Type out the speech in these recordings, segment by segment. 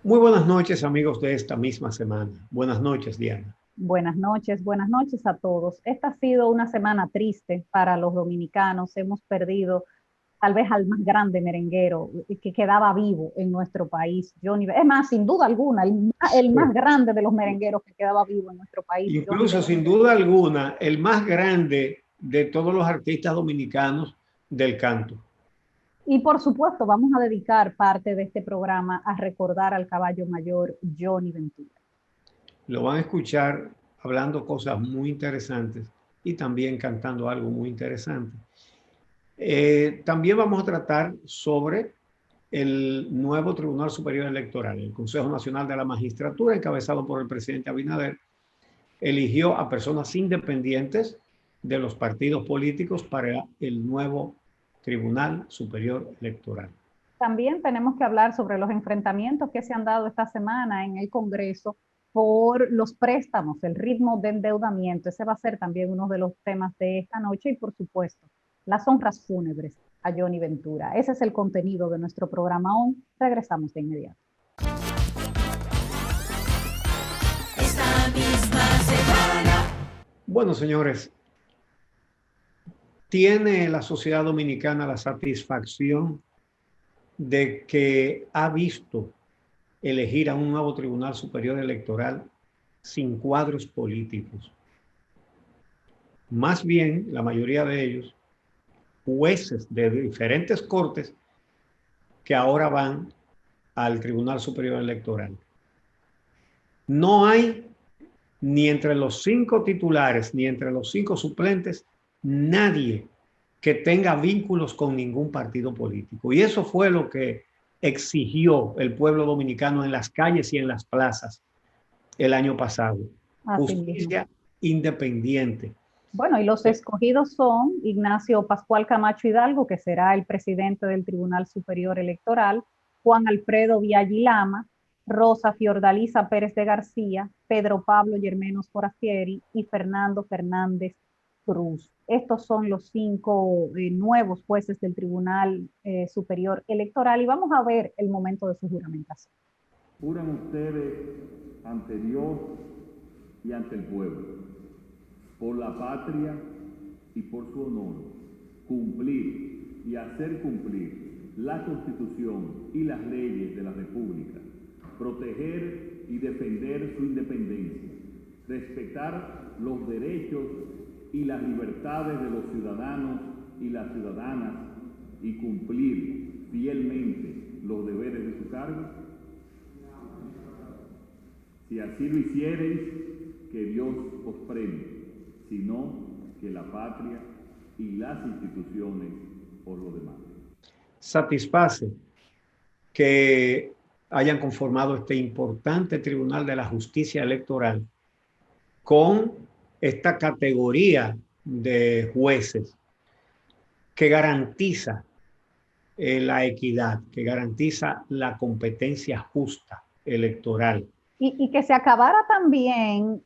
Muy buenas noches, amigos de esta misma semana. Buenas noches, Diana. Buenas noches a todos. Esta ha sido una semana triste para los dominicanos. Hemos perdido tal vez al más grande merenguero que quedaba vivo en nuestro país, Johnny. Es más, sin duda alguna, el más grande de los merengueros que quedaba vivo en nuestro país, Johnny Incluso, sin Ventura. duda alguna, el más grande de todos los artistas dominicanos del canto. Y por supuesto, vamos a dedicar parte de este programa a recordar al caballo mayor Johnny Ventura. Lo van a escuchar hablando cosas muy interesantes y también cantando algo muy interesante. También vamos a tratar sobre el nuevo Tribunal Superior Electoral. El Consejo Nacional de la Magistratura, encabezado por el presidente Abinader, eligió a personas independientes de los partidos políticos para el nuevo Tribunal Superior Electoral. También tenemos que hablar sobre los enfrentamientos que se han dado esta semana en el Congreso por los préstamos, el ritmo de endeudamiento. Ese va a ser también uno de los temas de esta noche y, por supuesto, las honras fúnebres a Johnny Ventura. Ese es el contenido de nuestro programa hoy. Regresamos de inmediato. Esta misma semana. Bueno, señores, ¿tiene la sociedad dominicana la satisfacción de que ha visto elegir a un nuevo Tribunal Superior Electoral sin cuadros políticos? Más bien, la mayoría de ellos, jueces de diferentes cortes que ahora van al Tribunal Superior Electoral. No hay ni entre los 5 titulares ni entre los 5 suplentes nadie que tenga vínculos con ningún partido político. Y eso fue lo que exigió el pueblo dominicano en las calles y en las plazas el año pasado. Justicia independiente. Bueno, y los escogidos son Ignacio Pascual Camacho Hidalgo, que será el presidente del Tribunal Superior Electoral, Juan Alfredo Viallilama, Rosa Fiordalisa Pérez de García, Pedro Pablo Yermenos Forastieri y Fernando Fernández Cruz. Estos son los 5 nuevos jueces del Tribunal Superior Electoral y vamos a ver el momento de su juramentación. Juran ustedes ante Dios y ante el pueblo, por la patria y por su honor, cumplir y hacer cumplir la Constitución y las leyes de la República, proteger y defender su independencia, respetar los derechos y las libertades de los ciudadanos y las ciudadanas y cumplir fielmente los deberes de su cargo. Si así lo hiciereis, que Dios os premie, sino que la patria y las instituciones os lo demanden. Satisface que hayan conformado este importante Tribunal de la Justicia Electoral con esta categoría de jueces que garantiza la equidad, que garantiza la competencia justa electoral. Y que se acabara también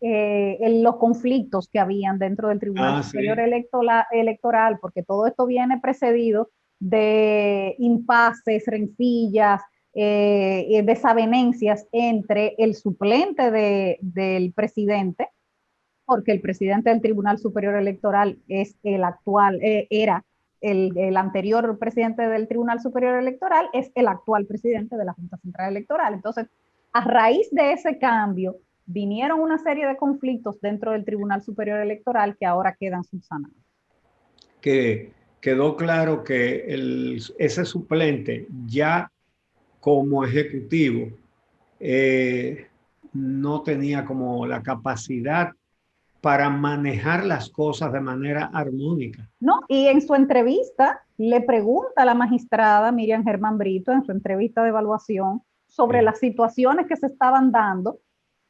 los conflictos que habían dentro del Tribunal Superior Electoral, porque todo esto viene precedido de impases, rencillas, desavenencias entre el suplente del presidente, porque el presidente del Tribunal Superior Electoral es el actual, era el anterior presidente del Tribunal Superior Electoral, es el actual presidente de la Junta Central Electoral. Entonces, a raíz de ese cambio, vinieron una serie de conflictos dentro del Tribunal Superior Electoral que ahora quedan subsanados. Que quedó claro que ese suplente ya como ejecutivo no tenía como la capacidad para manejar las cosas de manera armónica. No, y en su entrevista le pregunta a la magistrada Miriam Germán Brito, en su entrevista de evaluación, sobre las situaciones que se estaban dando,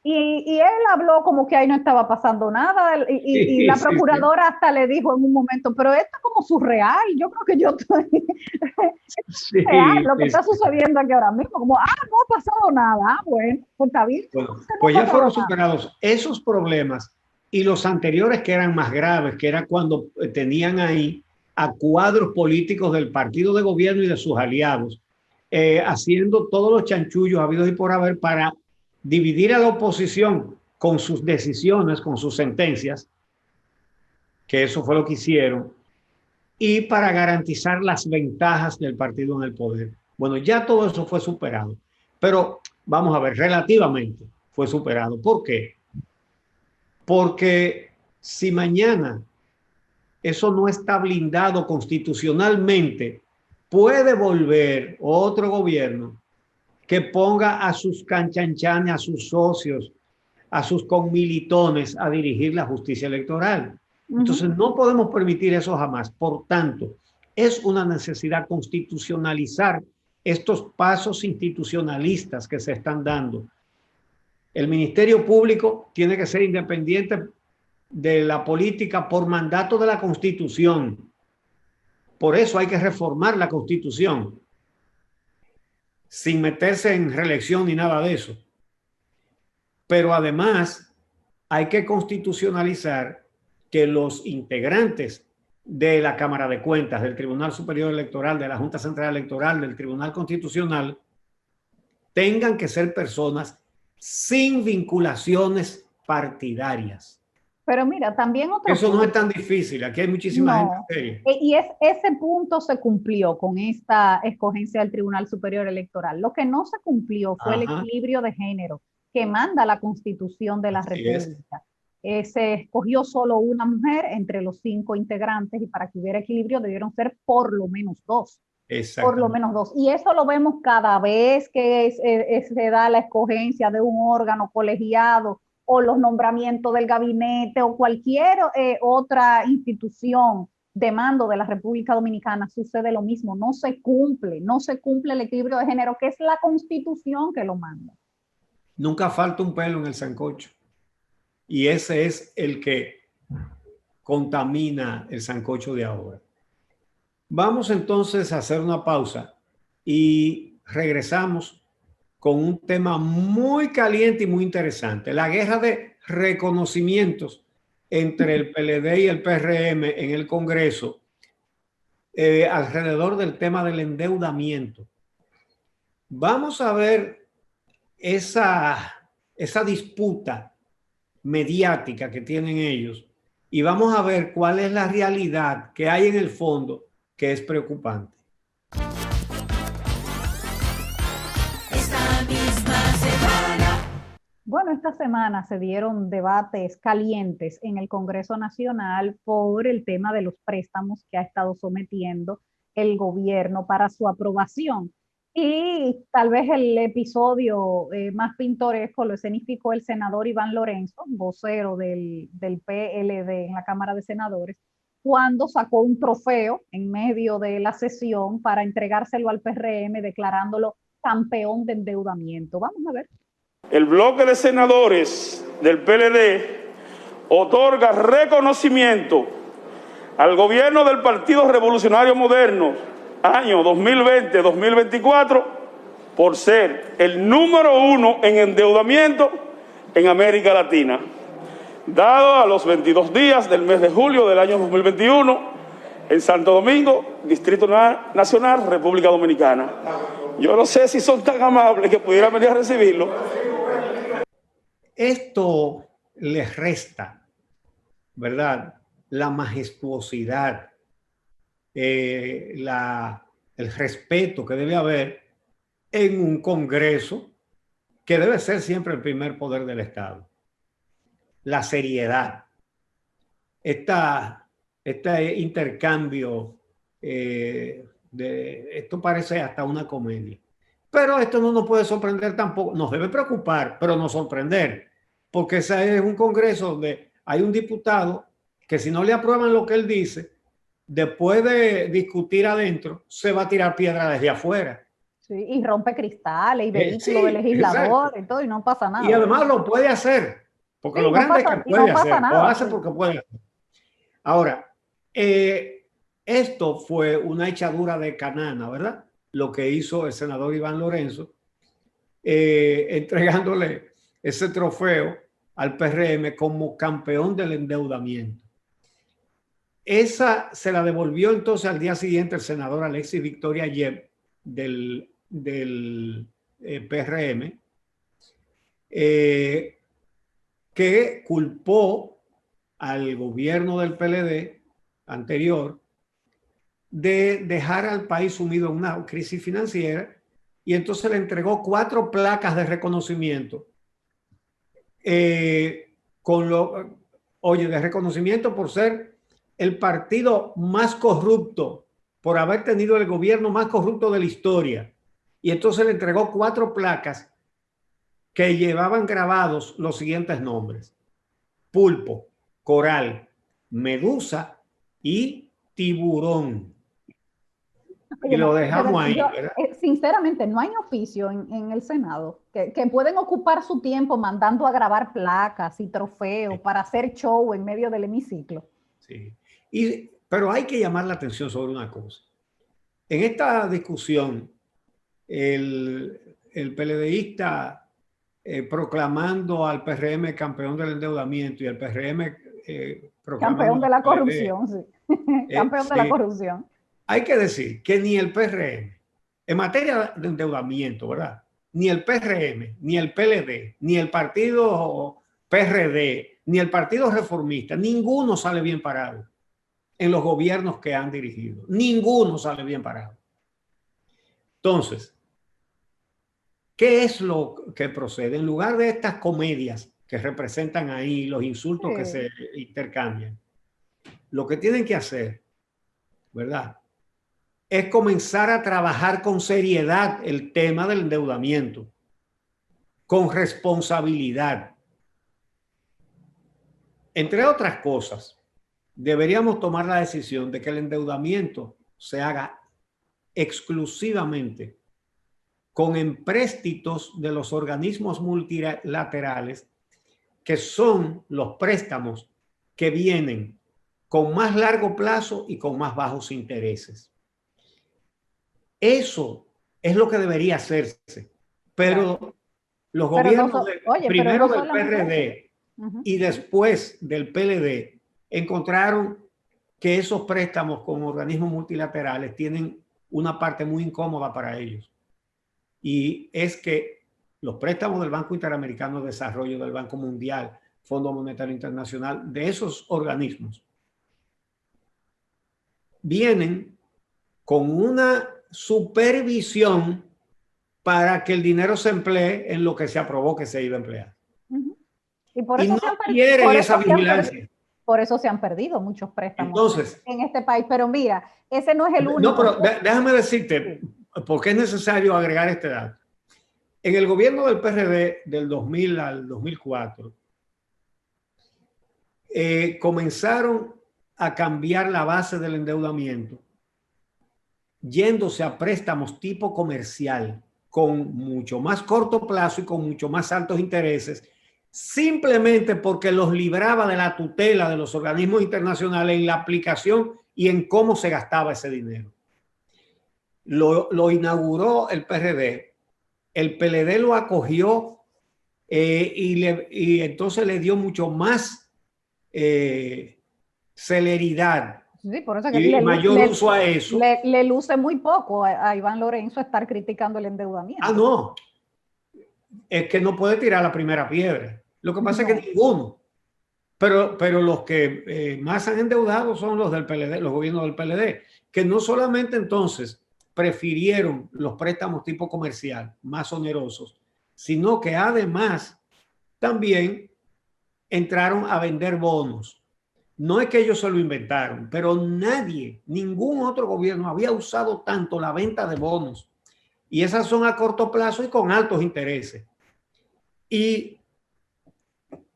y él habló como que ahí no estaba pasando nada, y la procuradora hasta le dijo en un momento, pero esto es como surreal, yo creo que yo estoy real, lo que está sucediendo aquí ahora mismo, como, no ha pasado nada, bueno, pues está bien. Bueno, pues ya fueron superados esos problemas y los anteriores que eran más graves, que era cuando tenían ahí a cuadros políticos del partido de gobierno y de sus aliados haciendo todos los chanchullos habidos y por haber para dividir a la oposición con sus decisiones, con sus sentencias, que eso fue lo que hicieron, y para garantizar las ventajas del partido en el poder. Bueno, ya todo eso fue superado, pero vamos a ver, relativamente fue superado. ¿Por qué? Porque si mañana eso no está blindado constitucionalmente, puede volver otro gobierno que ponga a sus canchanchanes, a sus socios, a sus conmilitones a dirigir la justicia electoral. Entonces no podemos permitir eso jamás. Por tanto, es una necesidad constitucionalizar estos pasos institucionalistas que se están dando. El Ministerio Público tiene que ser independiente de la política por mandato de la Constitución. Por eso hay que reformar la Constitución, sin meterse en reelección ni nada de eso. Pero además hay que constitucionalizar que los integrantes de la Cámara de Cuentas, del Tribunal Superior Electoral, de la Junta Central Electoral, del Tribunal Constitucional, tengan que ser personas sin vinculaciones partidarias. Pero mira, también otro Eso no es tan difícil, aquí hay muchísima gente seria. Y ese punto se cumplió con esta escogencia del Tribunal Superior Electoral. Lo que no se cumplió fue el equilibrio de género que manda la Constitución de la República. Se escogió solo una mujer entre los 5 integrantes y para que hubiera equilibrio debieron ser por lo menos 2. Por lo menos 2. Y eso lo vemos cada vez que se da la escogencia de un órgano colegiado o los nombramientos del gabinete o cualquier otra institución de mando de la República Dominicana. Sucede lo mismo, no se cumple el equilibrio de género, que es la Constitución que lo manda. Nunca falta un pelo en el sancocho. Y ese es el que contamina el sancocho de ahora. Vamos entonces a hacer una pausa y regresamos con un tema muy caliente y muy interesante. La guerra de reconocimientos entre el PLD y el PRM en el Congreso alrededor del tema del endeudamiento. Vamos a ver esa disputa mediática que tienen ellos y vamos a ver cuál es la realidad que hay en el fondo, que es preocupante. Esta misma semana. Bueno, esta semana se dieron debates calientes en el Congreso Nacional por el tema de los préstamos que ha estado sometiendo el gobierno para su aprobación. Y tal vez el episodio más pintoresco lo escenificó el senador Iván Lorenzo, vocero del PLD en la Cámara de Senadores, cuando sacó un trofeo en medio de la sesión para entregárselo al PRM, declarándolo campeón de endeudamiento. Vamos a ver. El bloque de senadores del PLD otorga reconocimiento al gobierno del Partido Revolucionario Moderno, año 2020-2024, por ser el número 1 en endeudamiento en América Latina, dado a los 22 días del mes de julio del año 2021 en Santo Domingo, Distrito Nacional, República Dominicana. Yo no sé si son tan amables que pudieran venir a recibirlo. Esto les resta, ¿verdad?, la majestuosidad, el respeto que debe haber en un Congreso que debe ser siempre el primer poder del Estado. La seriedad. Este intercambio, esto parece hasta una comedia. Pero esto no nos puede sorprender tampoco, nos debe preocupar, pero no sorprender, porque ese es un Congreso donde hay un diputado que si no le aprueban lo que él dice, después de discutir adentro, se va a tirar piedra desde afuera. Sí, y rompe cristales y vehículos de legisladores y todo, y no pasa nada. Y además lo puede hacer, porque lo grande es que puede hacer, lo hace porque puede hacer. Ahora, esto fue una echadura de canana, ¿verdad? Lo que hizo el senador Iván Lorenzo, entregándole ese trofeo al PRM como campeón del endeudamiento. Esa se la devolvió entonces al día siguiente el senador Alexis Victoria Yep del del PRM, que culpó al gobierno del PLD anterior de dejar al país sumido en una crisis financiera, y entonces le entregó 4 placas de reconocimiento de reconocimiento por ser el partido más corrupto, por haber tenido el gobierno más corrupto de la historia. Y entonces le entregó 4 placas que llevaban grabados los siguientes nombres: pulpo, coral, medusa y tiburón. Y lo dejamos ahí, ¿verdad? Sinceramente, no hay oficio en el Senado que pueden ocupar su tiempo mandando a grabar placas y trofeos para hacer show en medio del hemiciclo. Sí. Pero hay que llamar la atención sobre una cosa. En esta discusión, el PLDista proclamando al PRM campeón del endeudamiento y al PRM campeón de la corrupción, sí. Campeón de la corrupción. Hay que decir que ni el PRM, en materia de endeudamiento, ¿verdad? Ni el PRM, ni el PLD, ni el partido PRD, ni el partido reformista, ninguno sale bien parado en los gobiernos que han dirigido. Ninguno sale bien parado. Entonces, ¿qué es lo que procede? En lugar de estas comedias que representan ahí, los insultos que se intercambian, lo que tienen que hacer, ¿verdad?, es comenzar a trabajar con seriedad el tema del endeudamiento, con responsabilidad. Entre otras cosas, deberíamos tomar la decisión de que el endeudamiento se haga exclusivamente con empréstitos de los organismos multilaterales, que son los préstamos que vienen con más largo plazo y con más bajos intereses. Eso es lo que debería hacerse, pero los gobiernos primero del PRD y después del PLD encontraron que esos préstamos con organismos multilaterales tienen una parte muy incómoda para ellos, y es que los préstamos del Banco Interamericano de Desarrollo, del Banco Mundial, Fondo Monetario Internacional, de esos organismos, vienen con una supervisión para que el dinero se emplee en lo que se aprobó que se iba a emplear. Y por eso no quieren esa vigilancia. Por eso se han perdido muchos préstamos entonces, en este país. Pero mira, ese no es el único. No, pero déjame decirte, porque es necesario agregar este dato. En el gobierno del PRD del 2000 al 2004, comenzaron a cambiar la base del endeudamiento, yéndose a préstamos tipo comercial con mucho más corto plazo y con mucho más altos intereses, simplemente porque los libraba de la tutela de los organismos internacionales en la aplicación y en cómo se gastaba ese dinero. Lo inauguró el PRD, el PLD lo acogió y entonces le dio mucho más celeridad. Sí, por eso que y mayor uso a eso. Le luce muy poco a Iván Lorenzo estar criticando el endeudamiento. Ah, no. Es que no puede tirar la primera piedra. Lo que pasa es que ninguno. Pero los que más han endeudado son los del PLD, los gobiernos del PLD, que no solamente entonces prefirieron los préstamos tipo comercial más onerosos, sino que además también entraron a vender bonos. No es que ellos se lo inventaron, pero ningún otro gobierno había usado tanto la venta de bonos. Y esas son a corto plazo y con altos intereses. Y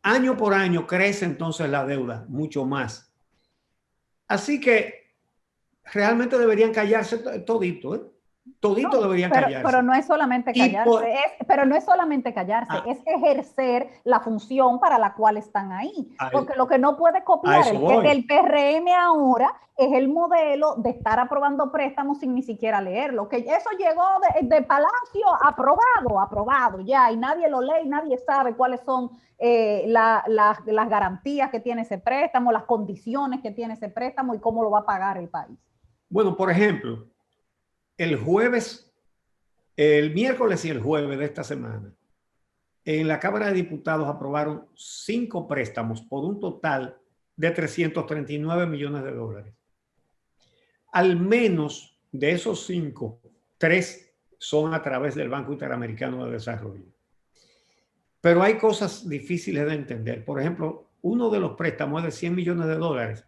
año por año crece entonces la deuda mucho más. Así que realmente deberían callarse todito, ¿eh? Todito deberían callarse. Pero no es solamente callarse, es ejercer la función para la cual están ahí. Porque lo que no puede copiar el PRM ahora es el modelo de estar aprobando préstamos sin ni siquiera leerlo. Que eso llegó de Palacio aprobado ya, y nadie lo lee y nadie sabe cuáles son las garantías que tiene ese préstamo, las condiciones que tiene ese préstamo y cómo lo va a pagar el país. Bueno, por ejemplo, el jueves El miércoles y el jueves de esta semana, en la Cámara de Diputados aprobaron 5 préstamos por un total de 339 millones de dólares. Al menos de esos 5, 3 son a través del Banco Interamericano de Desarrollo. Pero hay cosas difíciles de entender. Por ejemplo, uno de los préstamos es de 100 millones de dólares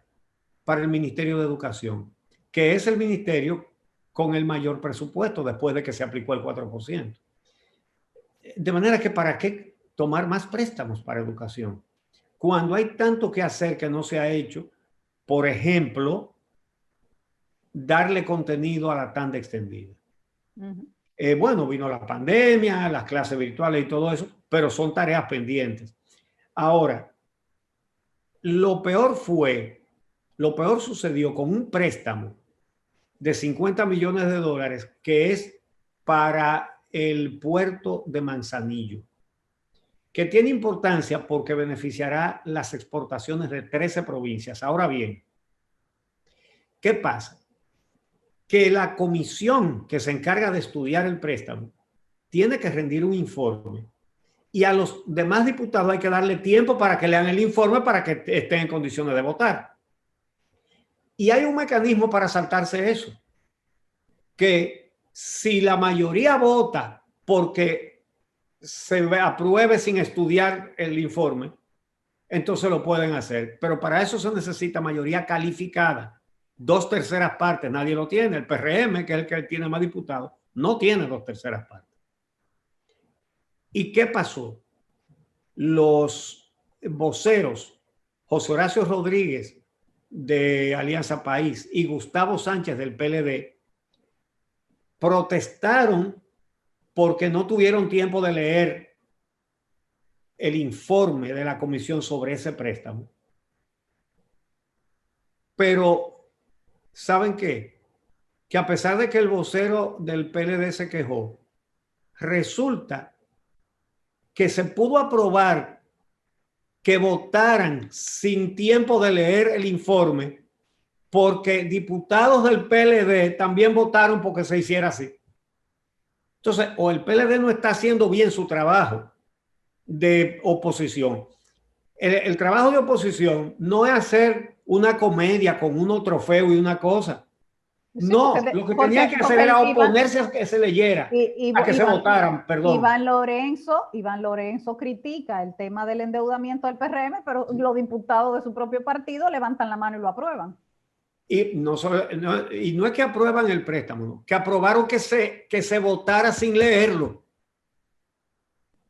para el Ministerio de Educación, que es el ministerio con el mayor presupuesto después de que se aplicó el 4%. De manera que ¿para qué tomar más préstamos para educación? Cuando hay tanto que hacer que no se ha hecho, por ejemplo, darle contenido a la tanda extendida. Bueno, vino la pandemia, las clases virtuales y todo eso, pero son tareas pendientes. Ahora, lo peor sucedió con un préstamo de 50 millones de dólares que es para el puerto de Manzanillo, que tiene importancia porque beneficiará las exportaciones de 13 provincias. Ahora bien, ¿qué pasa? Que la comisión que se encarga de estudiar el préstamo tiene que rendir un informe y a los demás diputados hay que darle tiempo para que lean el informe para que estén en condiciones de votar. Y hay un mecanismo para saltarse eso, que si la mayoría vota porque se apruebe sin estudiar el informe, entonces lo pueden hacer. Pero para eso se necesita mayoría calificada. 2/3 partes, nadie lo tiene. El PRM, que es el que tiene más diputados, no tiene 2/3 partes. ¿Y qué pasó? Los voceros, José Horacio Rodríguez de Alianza País y Gustavo Sánchez del PLD, protestaron porque no tuvieron tiempo de leer el informe de la comisión sobre ese préstamo. Pero, ¿saben qué? Que a pesar de que el vocero del PLD se quejó, resulta que se pudo aprobar que votaran sin tiempo de leer el informe porque diputados del PLD también votaron porque se hiciera así. Entonces, o el PLD no está haciendo bien su trabajo de oposición. El trabajo de oposición no es hacer una comedia con unos trofeos y una cosa. Sí, no, lo que tenía que hacer era oponerse a que se leyera, a que se votaran, perdón. Iván Lorenzo critica el tema del endeudamiento del PRM, pero los diputados de su propio partido levantan la mano y lo aprueban. Y no es que aprueban el préstamo, ¿no? Que aprobaron que se votara sin leerlo.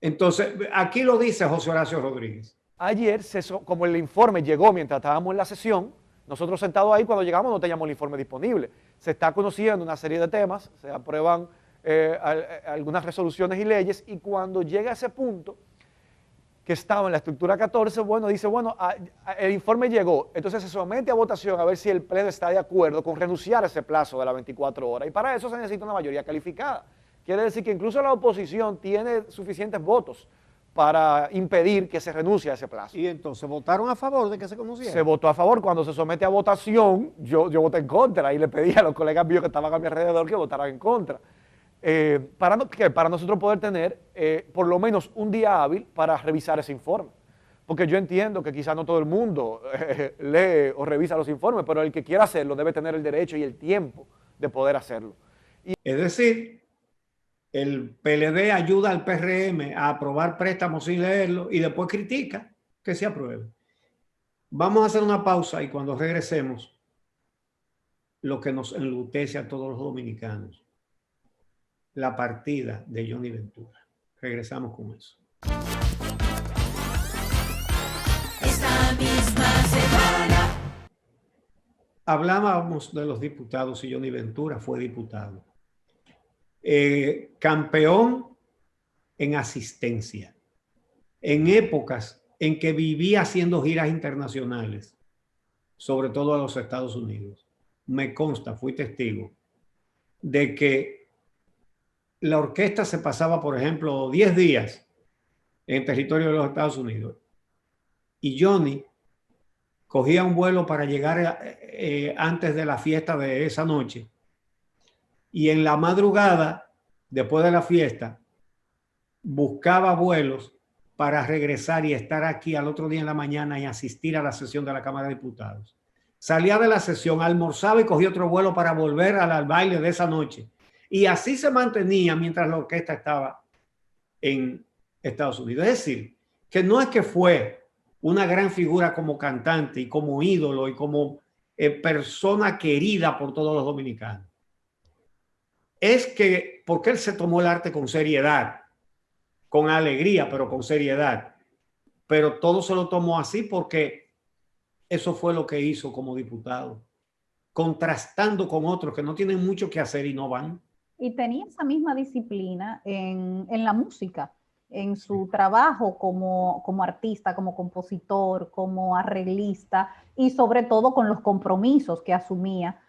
Entonces, aquí lo dice José Horacio Rodríguez. Ayer, como el informe llegó mientras estábamos en la sesión, nosotros sentados ahí cuando llegamos no teníamos el informe disponible. Se está conociendo una serie de temas, se aprueban algunas resoluciones y leyes, y cuando llega a ese punto, que estaba en la estructura 14, bueno, dice, bueno, el informe llegó, entonces se somete a votación a ver si el Pleno está de acuerdo con renunciar a ese plazo de las 24 horas, y para eso se necesita una mayoría calificada. Quiere decir que incluso la oposición tiene suficientes votos para impedir que se renuncie a ese plazo. Y entonces votaron a favor de que se conociera. Se votó a favor. Cuando se somete a votación, yo voté en contra y le pedí a los colegas míos que estaban a mi alrededor que votaran en contra. Para nosotros poder tener por lo menos un día hábil para revisar ese informe. Porque yo entiendo que quizás no todo el mundo lee o revisa los informes, pero el que quiera hacerlo debe tener el derecho y el tiempo de poder hacerlo. Es decir, el PLD ayuda al PRM a aprobar préstamos sin leerlo y después critica que se apruebe. Vamos a hacer una pausa y cuando regresemos, lo que nos enlutece a todos los dominicanos, la partida de Johnny Ventura. Regresamos con eso. Esta misma semana. Hablábamos de los diputados y Johnny Ventura fue diputado. Campeón en asistencia, en épocas en que vivía haciendo giras internacionales, sobre todo a los Estados Unidos. Me consta, fui testigo, de que la orquesta se pasaba, por ejemplo, 10 días en territorio de los Estados Unidos y Johnny cogía un vuelo para llegar antes de la fiesta de esa noche. Y en la madrugada después de la fiesta, buscaba vuelos para regresar y estar aquí al otro día en la mañana y asistir a la sesión de la Cámara de Diputados. Salía de la sesión, almorzaba y cogía otro vuelo para volver al baile de esa noche. Y así se mantenía mientras la orquesta estaba en Estados Unidos. Es decir, que no es que fue una gran figura como cantante y como ídolo y como persona querida por todos los dominicanos. Es que porque él se tomó el arte con seriedad, con alegría, pero con seriedad. Pero todo se lo tomó así porque eso fue lo que hizo como diputado, contrastando con otros que no tienen mucho que hacer y no van. Y tenía esa misma disciplina en la música, en su trabajo como artista, como compositor, como arreglista y sobre todo con los compromisos que asumía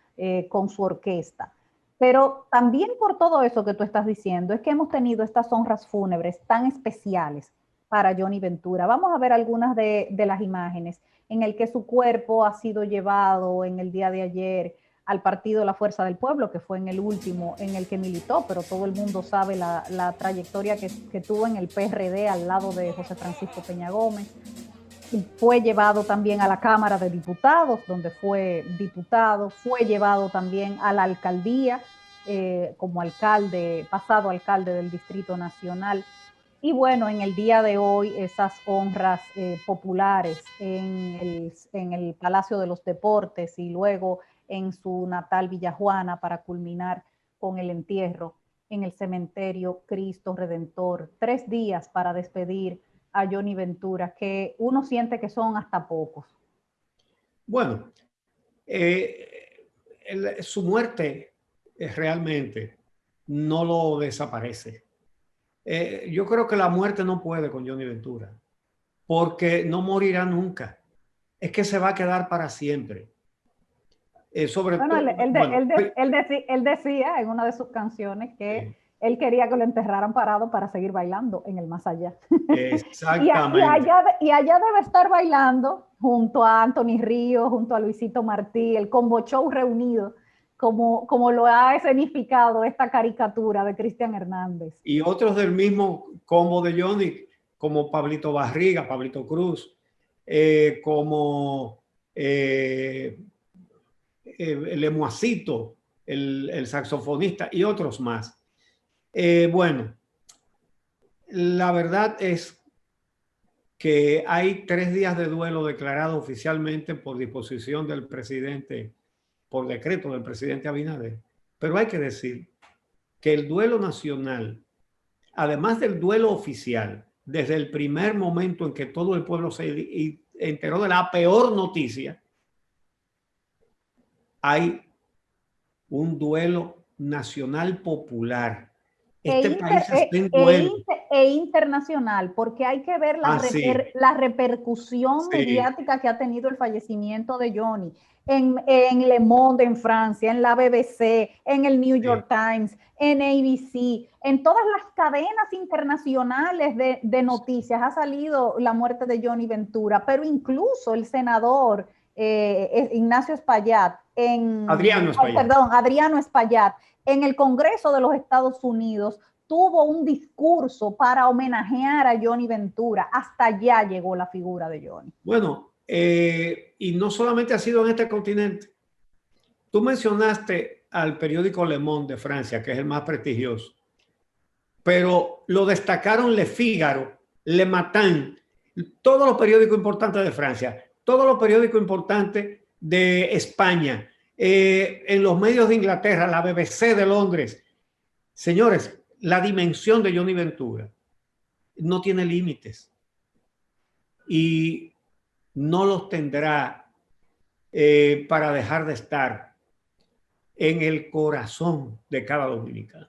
con su orquesta. Pero también por todo eso que tú estás diciendo, es que hemos tenido estas honras fúnebres tan especiales para Johnny Ventura. Vamos a ver algunas de las imágenes en el que su cuerpo ha sido llevado en el día de ayer al partido La Fuerza del Pueblo, que fue en el último en el que militó, pero todo el mundo sabe la trayectoria que tuvo en el PRD al lado de José Francisco Peña Gómez. Y fue llevado también a la Cámara de Diputados, donde fue diputado, fue llevado también a la alcaldía como alcalde, pasado alcalde del Distrito Nacional. Y bueno, en el día de hoy esas honras populares en el Palacio de los Deportes y luego en su natal Villajuana para culminar con el entierro en el cementerio Cristo Redentor. 3 días para despedir a Johnny Ventura, que uno siente que son hasta pocos. Bueno, su muerte realmente no lo desaparece. Yo creo que la muerte no puede con Johnny Ventura, porque no morirá nunca. Es que se va a quedar para siempre. Sobre bueno, todo, él decía en una de sus canciones que él quería que lo enterraran parado para seguir bailando en el más allá. Exactamente. y allá debe estar bailando junto a Anthony Ríos, junto a Luisito Martí, el combo show reunido, como lo ha escenificado esta caricatura de Cristian Hernández. Y otros del mismo combo de Johnny, como Pablito Barriga, Pablito Cruz, como el Lemuacito, el saxofonista y otros más. Bueno, la verdad es que hay 3 días de duelo declarado oficialmente por disposición del presidente, por decreto del presidente Abinader. Pero hay que decir que el duelo nacional, además del duelo oficial, desde el primer momento en que todo el pueblo se enteró de la peor noticia, hay un duelo nacional popular. Este país está en duelo. Internacional, porque hay que ver la repercusión mediática que ha tenido el fallecimiento de Johnny en Le Monde en Francia, en la BBC, en el New York Times, en ABC, en todas las cadenas internacionales de noticias ha salido la muerte de Johnny Ventura, pero incluso el senador Ignacio Espaillat, Adriano Espaillat, en el Congreso de los Estados Unidos tuvo un discurso para homenajear a Johnny Ventura. Hasta allá llegó la figura de Johnny. Bueno, y no solamente ha sido en este continente. Tú mencionaste al periódico Le Monde de Francia, que es el más prestigioso, pero lo destacaron Le Figaro, Le Matin, todos los periódicos importantes de Francia, todos los periódicos importantes de España, en los medios de Inglaterra, la BBC de Londres. Señores, la dimensión de Johnny Ventura no tiene límites y no los tendrá para dejar de estar en el corazón de cada dominicano.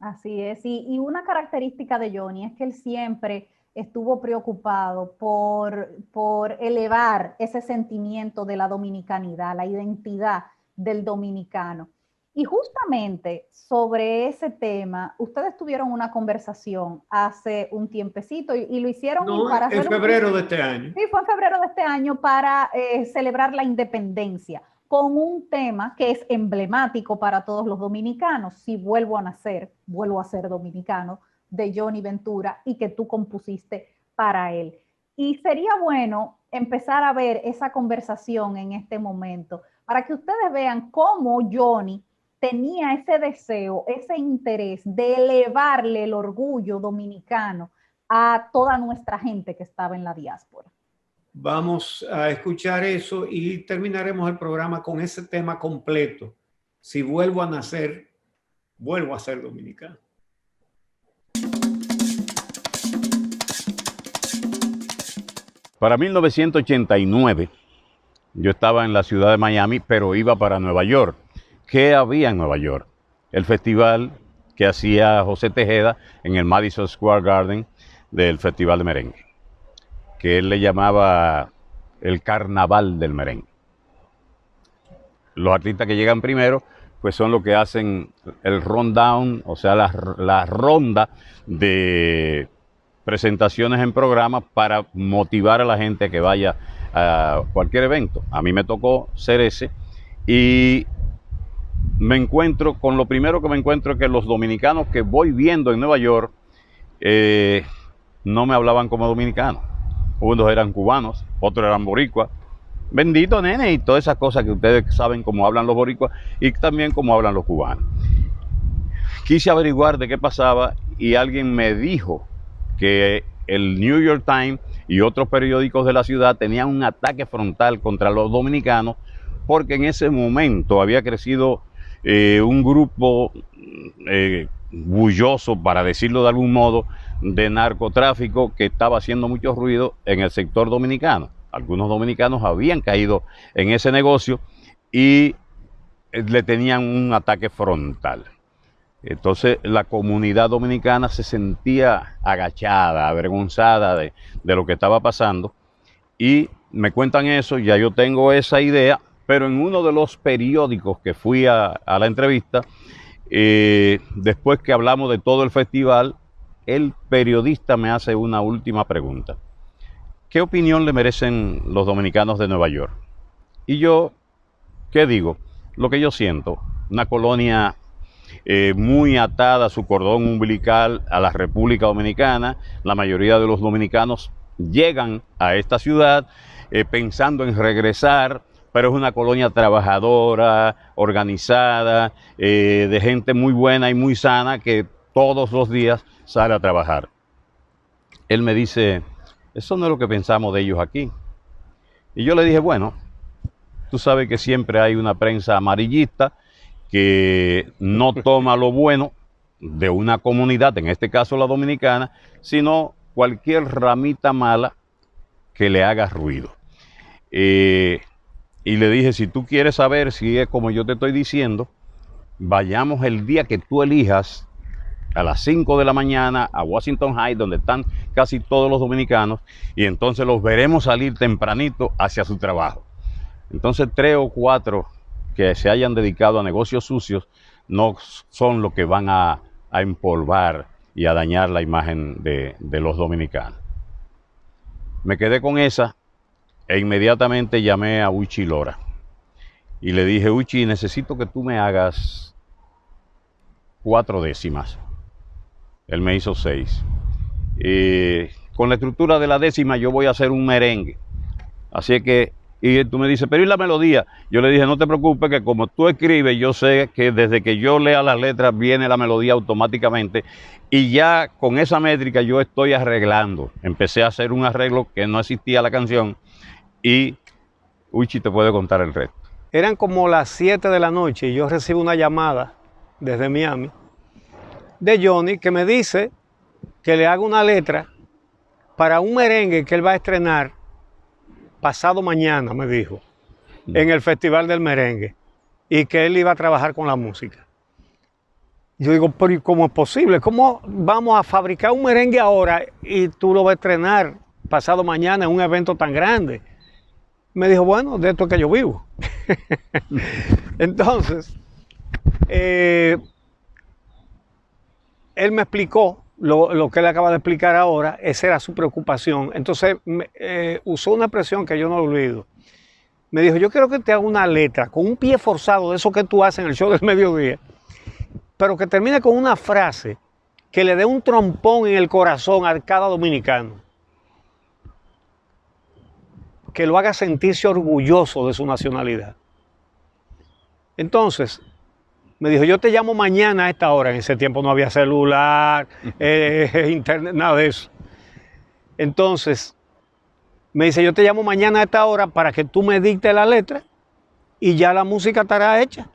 Así es, y una característica de Johnny es que él siempre estuvo preocupado por elevar ese sentimiento de la dominicanidad, la identidad del dominicano. Y justamente sobre ese tema, ustedes tuvieron una conversación hace un tiempecito y lo hicieron en febrero de este año. Sí, fue en febrero de este año para celebrar la independencia. con un tema que es emblemático para todos los dominicanos. Si vuelvo a nacer, vuelvo a ser dominicano, de Johnny Ventura, y que tú compusiste para él. Y sería bueno empezar a ver esa conversación en este momento para que ustedes vean cómo Johnny tenía ese deseo, ese interés de elevarle el orgullo dominicano a toda nuestra gente que estaba en la diáspora. Vamos a escuchar eso y terminaremos el programa con ese tema completo. Si vuelvo a nacer, vuelvo a ser dominicano. Para 1989, yo estaba en la ciudad de Miami, pero iba para Nueva York. ¿Qué había en Nueva York? El festival que hacía José Tejeda en el Madison Square Garden del Festival de Merengue, que él le llamaba el Carnaval del Merengue. Los artistas que llegan primero, pues son los que hacen el rundown, o sea, la ronda de presentaciones en programas para motivar a la gente a que vaya a cualquier evento. A mí me tocó ser ese y me encuentro con lo primero que me encuentro es que los dominicanos que voy viendo en Nueva York no me hablaban como dominicanos. Unos eran cubanos, otros eran boricuas. Bendito nene, y todas esas cosas que ustedes saben cómo hablan los boricuas y también cómo hablan los cubanos. Quise averiguar de qué pasaba y alguien me dijo que el New York Times y otros periódicos de la ciudad tenían un ataque frontal contra los dominicanos porque en ese momento había crecido un grupo bulloso, para decirlo de algún modo, de narcotráfico que estaba haciendo mucho ruido en el sector dominicano. Algunos dominicanos habían caído en ese negocio y le tenían un ataque frontal. Entonces la comunidad dominicana se sentía agachada, avergonzada de lo que estaba pasando y me cuentan eso, ya yo tengo esa idea, pero en uno de los periódicos que fui a la entrevista, después que hablamos de todo el festival, el periodista me hace una última pregunta. ¿Qué opinión le merecen los dominicanos de Nueva York? Y yo, ¿qué digo? Lo que yo siento, una colonia muy atada a su cordón umbilical a la República Dominicana. La mayoría de los dominicanos llegan a esta ciudad pensando en regresar, pero es una colonia trabajadora, organizada, de gente muy buena y muy sana que todos los días sale a trabajar. Él me dice, eso no es lo que pensamos de ellos aquí. Y yo le dije, bueno, tú sabes que siempre hay una prensa amarillista que no toma lo bueno de una comunidad, en este caso la dominicana, sino cualquier ramita mala que le haga ruido. Y le dije, si tú quieres saber si es como yo te estoy diciendo, vayamos el día que tú elijas a las 5 de la mañana a Washington Heights, donde están casi todos los dominicanos, y entonces los veremos salir tempranito hacia su trabajo. Entonces 3 o 4 que se hayan dedicado a negocios sucios no son los que van a empolvar y a dañar la imagen de los dominicanos. Me quedé con esa e inmediatamente llamé a Uchi Lora y le dije, Uchi, necesito que tú me hagas 4 décimas. Él me hizo 6. Con la estructura de la décima yo voy a hacer un merengue. Así que, y tú me dices, pero ¿y la melodía? Yo le dije, no te preocupes, que como tú escribes, yo sé que desde que yo lea las letras viene la melodía automáticamente. Y ya con esa métrica yo estoy arreglando. Empecé a hacer un arreglo que no existía la canción y Uchi te puede contar el resto. Eran como las 7 de la noche y yo recibo una llamada desde Miami de Johnny que me dice que le haga una letra para un merengue que él va a estrenar pasado mañana, me dijo, en el Festival del Merengue, y que él iba a trabajar con la música. Yo digo, pero ¿y cómo es posible? ¿Cómo vamos a fabricar un merengue ahora y tú lo vas a estrenar pasado mañana en un evento tan grande? Me dijo, bueno, de esto es que yo vivo. Entonces, él me explicó lo que él acaba de explicar ahora, esa era su preocupación. Entonces usó una expresión que yo no olvido. me dijo, yo quiero que te haga una letra con un pie forzado de eso que tú haces en el show del mediodía, pero que termine con una frase que le dé un trompón en el corazón a cada dominicano, que lo haga sentirse orgulloso de su nacionalidad. Entonces, me dijo, yo te llamo mañana a esta hora. En ese tiempo no había celular, internet, nada de eso. Entonces, me dice, yo te llamo mañana a esta hora para que tú me dictes la letra y ya la música estará hecha.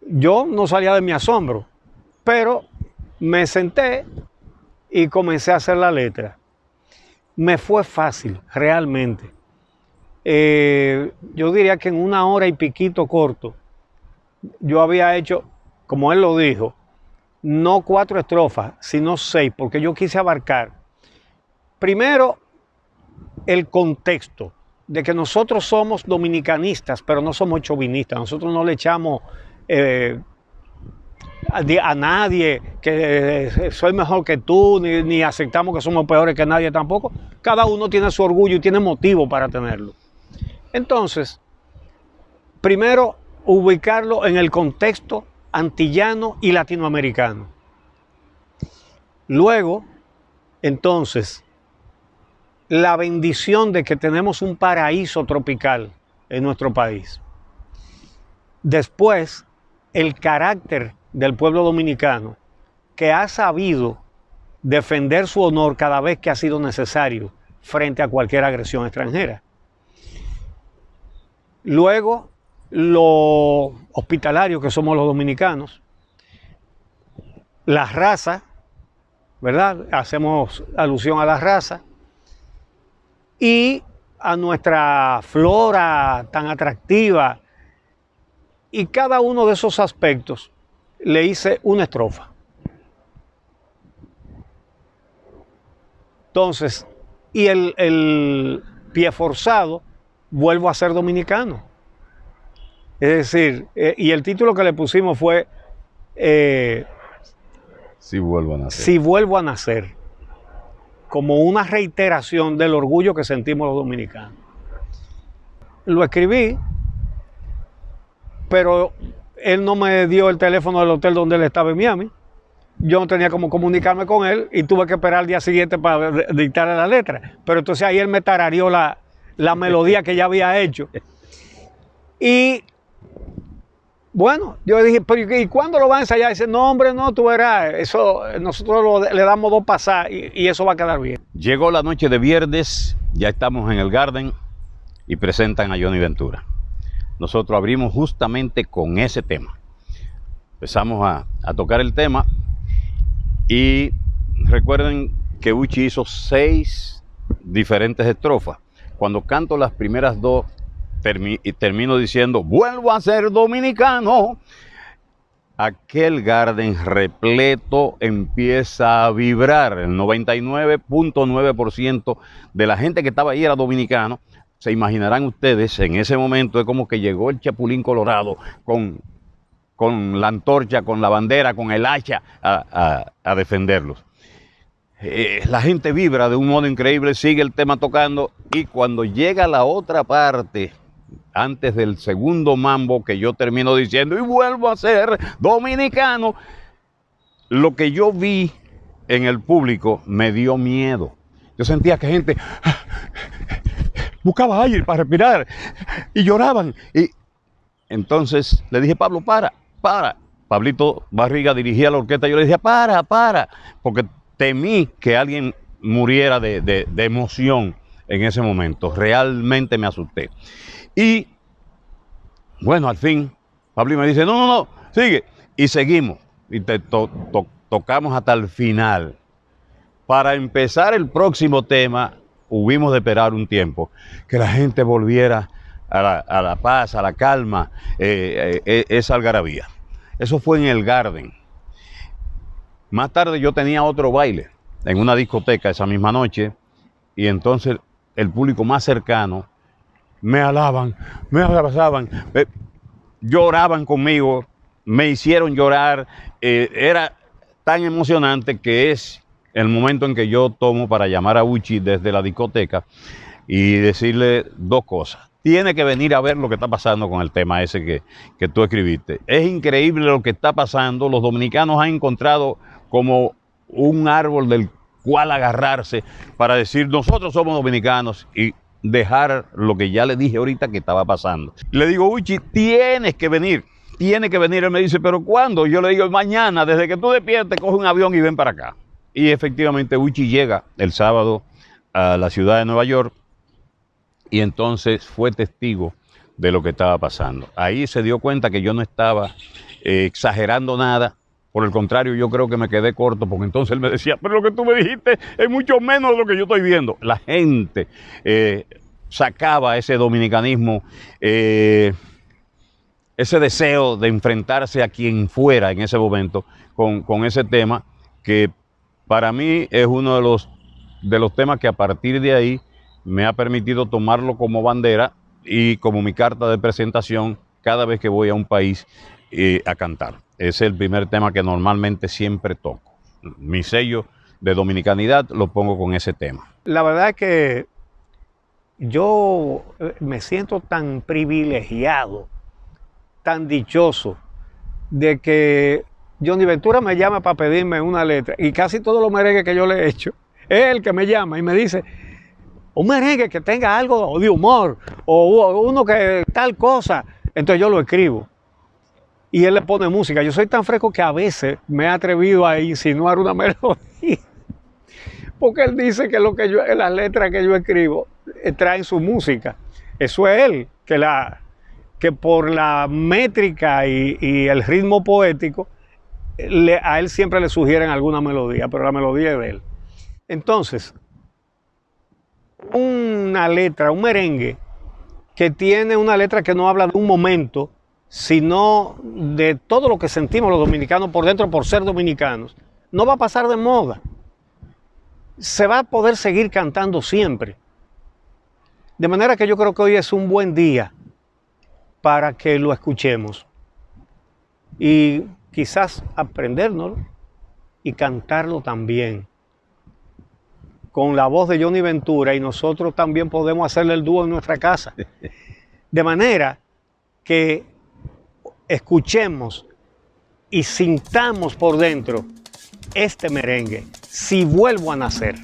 Yo no salía de mi asombro, pero me senté y comencé a hacer la letra. Me fue fácil, realmente. Yo diría que en 1 hora y piquito corto, yo había hecho, como él lo dijo, no 4 estrofas, sino 6, porque yo quise abarcar, primero, el contexto de que nosotros somos dominicanistas, pero no somos chauvinistas. Nosotros no le echamos a nadie que soy mejor que tú, ni aceptamos que somos peores que nadie tampoco. Cada uno tiene su orgullo y tiene motivo para tenerlo. Entonces, primero, ubicarlo en el contexto antillano y latinoamericano. Luego, entonces, la bendición de que tenemos un paraíso tropical en nuestro país. Después, el carácter del pueblo dominicano, que ha sabido defender su honor cada vez que ha sido necesario frente a cualquier agresión extranjera. Luego, lo hospitalario que somos los dominicanos, la raza, ¿verdad? Hacemos alusión a la raza y a nuestra flora tan atractiva, y cada uno de esos aspectos le hice una estrofa. Entonces, y el pie forzado, vuelvo a ser dominicano. Es decir, y el título que le pusimos fue Si vuelvo a nacer. Si vuelvo a nacer, como una reiteración del orgullo que sentimos los dominicanos. Lo escribí, pero él no me dio el teléfono del hotel donde él estaba en Miami. Yo no tenía cómo comunicarme con él y tuve que esperar al día siguiente para dictarle la letra. Pero entonces ahí él me tarareó la melodía que ya había hecho. Y bueno, yo dije, pero ¿y cuándo lo va a ensayar? Dice, no, hombre, no, tú verás, eso nosotros le damos 2 pasadas y eso va a quedar bien. Llegó la noche de viernes, ya estamos en el Garden y presentan a Johnny Ventura. Nosotros abrimos justamente con ese tema. Empezamos a tocar el tema y recuerden que Uchi hizo 6 diferentes estrofas. Cuando canto las primeras 2, termino diciendo, vuelvo a ser dominicano. Aquel Garden repleto empieza a vibrar. El 99.9% de la gente que estaba ahí era dominicano. Se imaginarán ustedes, en ese momento es como que llegó el Chapulín Colorado con la antorcha, con la bandera, con el hacha a defenderlos. La gente vibra de un modo increíble, sigue el tema tocando y cuando llega la otra parte, antes del segundo mambo que yo termino diciendo y vuelvo a ser dominicano, lo que yo vi en el público me dio miedo. Yo sentía que gente buscaba aire para respirar y lloraban. Y entonces le dije, Pablo, para. Pablito Barriga dirigía la orquesta, yo le dije, para, porque temí que alguien muriera de emoción en ese momento. Realmente me asusté. Y bueno, al fin, Pablo me dice, no, sigue. Y seguimos. Y tocamos hasta el final. Para empezar el próximo tema, hubimos de esperar un tiempo, que la gente volviera a la paz, a la calma, esa algarabía. Eso fue en el Garden. Más tarde yo tenía otro baile en una discoteca esa misma noche, y entonces el público más cercano me alaban, me abrazaban, lloraban conmigo, me hicieron llorar. Era tan emocionante que es el momento en que yo tomo para llamar a Uchi desde la discoteca y decirle 2 cosas. tiene que venir a ver lo que está pasando con el tema ese que tú escribiste. Es increíble lo que está pasando. Los dominicanos han encontrado como un árbol del cual agarrarse para decir nosotros somos dominicanos y dejar lo que ya le dije ahorita que estaba pasando. Le digo, Uchi, tienes que venir. Tiene que venir. Él me dice, ¿pero cuándo? Yo le digo, mañana, desde que tú despiertes, coge un avión y ven para acá. Y efectivamente Uchi llega el sábado a la ciudad de Nueva York y entonces fue testigo de lo que estaba pasando. Ahí se dio cuenta que yo no estaba exagerando nada. Por el contrario, yo creo que me quedé corto, porque entonces él me decía, pero lo que tú me dijiste es mucho menos de lo que yo estoy viendo. La gente sacaba ese dominicanismo, ese deseo de enfrentarse a quien fuera en ese momento con ese tema, que para mí es uno de los temas que a partir de ahí me ha permitido tomarlo como bandera y como mi carta de presentación cada vez que voy a un país a cantar. Es el primer tema que normalmente siempre toco. Mi sello de dominicanidad lo pongo con ese tema. La verdad es que yo me siento tan privilegiado, tan dichoso, de que Johnny Ventura me llama para pedirme una letra, y casi todos los merengues que yo le he hecho, es él que me llama y me dice, un merengue que tenga algo de humor, o uno que tal cosa, entonces yo lo escribo. Y él le pone música. Yo soy tan fresco que a veces me he atrevido a insinuar una melodía. Porque él dice que las letras que yo escribo traen su música. Eso es él, que por la métrica y el ritmo poético, a él siempre le sugieren alguna melodía, pero la melodía es de él. Entonces, una letra, un merengue, que tiene una letra que no habla de un momento, sino de todo lo que sentimos los dominicanos por dentro por ser dominicanos, no va a pasar de moda. Se va a poder seguir cantando siempre. De manera que yo creo que hoy es un buen día para que lo escuchemos y quizás aprendérnoslo y cantarlo también con la voz de Johnny Ventura, y nosotros también podemos hacerle el dúo en nuestra casa. De manera que escuchemos y sintamos por dentro este merengue, Si Vuelvo a Nacer.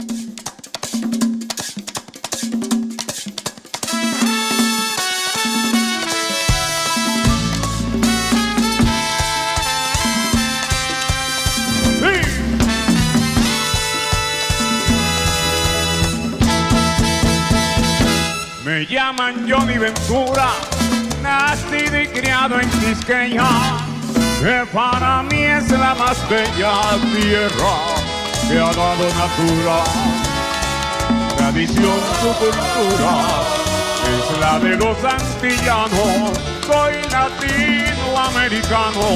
Me llaman Johnny Ventura, nacido y criado en Quisqueya, que para mí es la más bella tierra que ha dado natura. Tradición, su cultura es la de los antillanos. Soy latinoamericano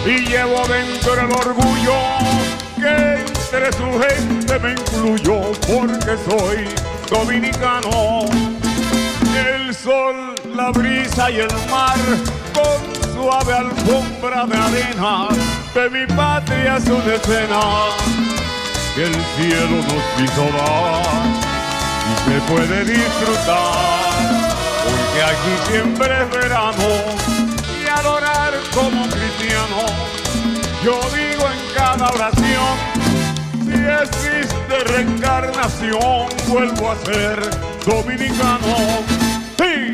y llevo dentro el orgullo que entre su gente me incluyó, porque soy dominicano. El sol, la brisa y el mar, con suave alfombra de arena, de mi patria es una escena que el cielo nos hizo dar y se puede disfrutar, porque aquí siempre es verano y adorar como cristiano. Yo digo en cada oración, si existe reencarnación, vuelvo a ser dominicano. ¡Sí!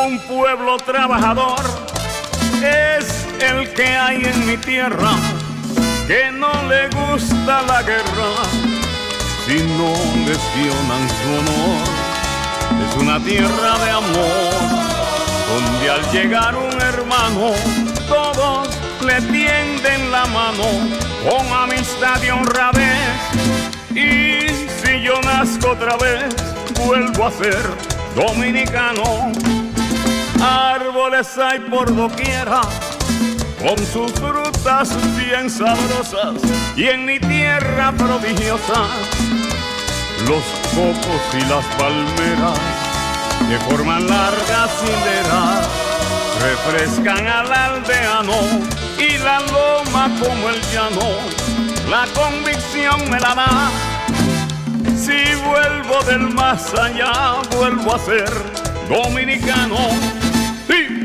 Un pueblo trabajador es el que hay en mi tierra, que no le gusta la guerra, si no lesionan su honor. Es una tierra de amor, donde al llegar un hermano, todos le tienden la mano, con amistad y honradez. Y si yo nazco otra vez, vuelvo a ser dominicano. Árboles hay por doquiera, con sus frutas bien sabrosas, y en mi tierra prodigiosa, los cocos y las palmeras, que forman largas hileras, refrescan al aldeano, y la loma como el llano, la convicción me la da. Si vuelvo del más allá, vuelvo a ser dominicano. ¡Sí!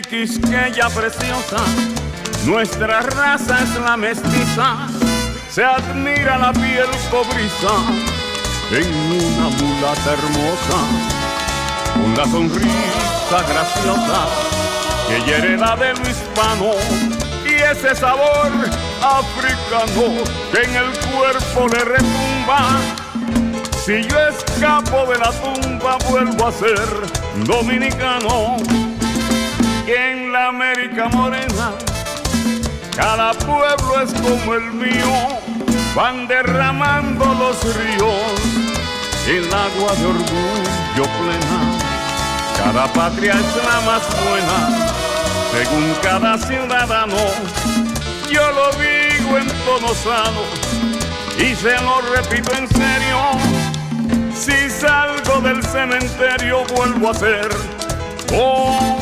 Quisqueya preciosa, nuestra raza es la mestiza, se admira la piel cobriza en una mulata hermosa, con la sonrisa graciosa que hereda de lo hispano, y ese sabor africano que en el cuerpo le retumba. Si yo escapo de la tumba, vuelvo a ser dominicano. En la América morena, cada pueblo es como el mío, van derramando los ríos el agua de orgullo plena. Cada patria es la más buena, según cada ciudadano. Yo lo digo en tono sano y se lo repito en serio. Si salgo del cementerio, vuelvo a ser dominicano.